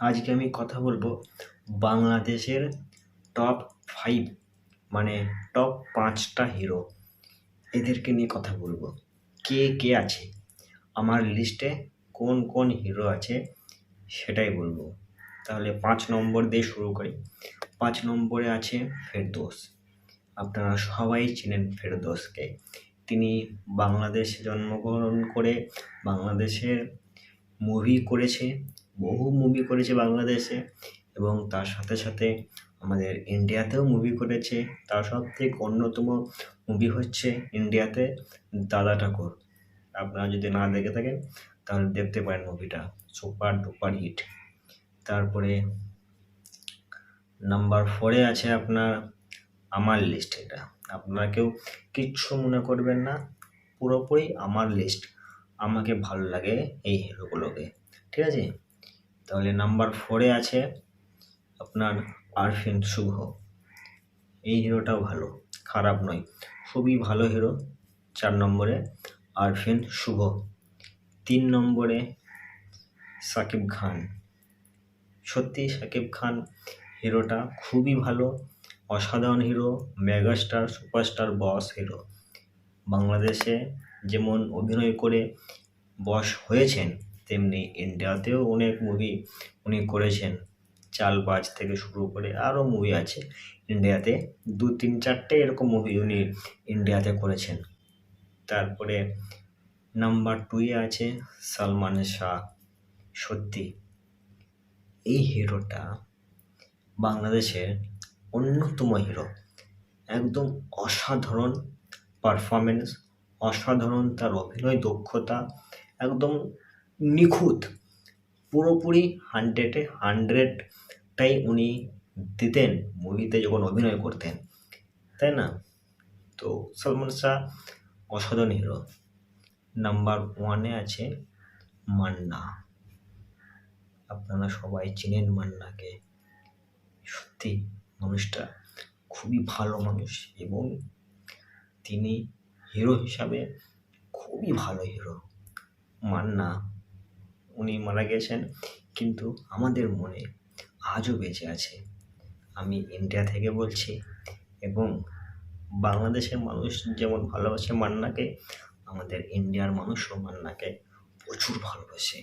আজকে আমি কথা বলবো বাংলাদেশের টপ 5 মানে টপ 5টা হিরো এদেরকে নিয়ে কথা বলবো। কে কে আছে আমার লিস্টে, কোন কোন হিরো আছে সেটাই বলবো। তাহলে 5 নম্বর দিয়ে শুরু করি। 5 নম্বরে আছে ফেরদৌস। আপনারা সবাই চেনেন ফেরদৌসকে। তিনি বাংলাদেশে জন্মগ্রহণ করে বাংলাদেশের মুভি করেছে, বহু মুভি করেছে বাংলাদেশে, এবং তার সাথে সাথে আমাদের ইন্ডিয়াতেও মুভি করেছে। তার সবথেকে অন্যতম মুভি হচ্ছে ইন্ডিয়াতে দাদা ঠাকুর। আপনারা যদি না দেখে থাকেন তাহলে দেখতে পারেন, মুভিটা সুপার ডুপার হিট। তারপরে নাম্বার 4-এ আছে আপনার আমার লিস্ট। এটা আপনারা কেউ কিচ্ছু মনে করবেন না, পুরোপুরি আমার লিস্ট। আমাকে ভালো লাগে এই হিরোগুলোকে, ঠিক আছে? তাহলে নাম্বার 4-এ আছে আপনার আরফিন শুভ। এই হিরোটাও ভালো, খারাপ নয়, খুবই ভালো হিরো। 4 নম্বরে আরফিন শুভ। 3 নম্বরে শাকিব খান। সত্যি শাকিব খান হিরোটা খুবই ভালো, অসাধারণ হিরো, মেগাস্টার, সুপারস্টার, বস হিরো। বাংলাদেশে যেমন অভিনয় করে বস হয়েছেন, তেমনি ইন্ডিয়াতেও অনেক মুভি উনি করেছেন। চালবাজ থেকে শুরু করে আরও মুভি আছে ইন্ডিয়াতে, 2-3-4টে এরকম মুভি উনি ইন্ডিয়াতে করেছেন। তারপরে নাম্বার 2-এ আছে সালমান শাহ। সত্যি এই হিরোটা বাংলাদেশের অন্যতম হিরো। একদম অসাধারণ পারফরমেন্স, অসাধারণ তার অভিনয় দক্ষতা, একদম নিখুঁত, পুরোপুরি 100-এ 100টাই উনি দিতেন মুভিতে যখন অভিনয় করতেন, তাই না? তো সালমান শাহ অসাধারণ হিরো। নাম্বার 1-এ আছে মান্না। আপনারা সবাই চেনেন মান্নাকে। সত্যি মানুষটা খুবই ভালো মানুষ, এবং তিনি হিরো হিসাবে খুবই ভালো হিরো। মান্না উনি মারা গেছেন, কিন্তু আমাদের মনে আজও বেঁচে আছে। আমি ইন্ডিয়া থেকে বলছি, এবং বাংলাদেশের মানুষ যেমন ভালোবাসে মান্নাকে, আমাদের ইন্ডিয়ার মানুষও মান্নাকে প্রচুর ভালোবাসে।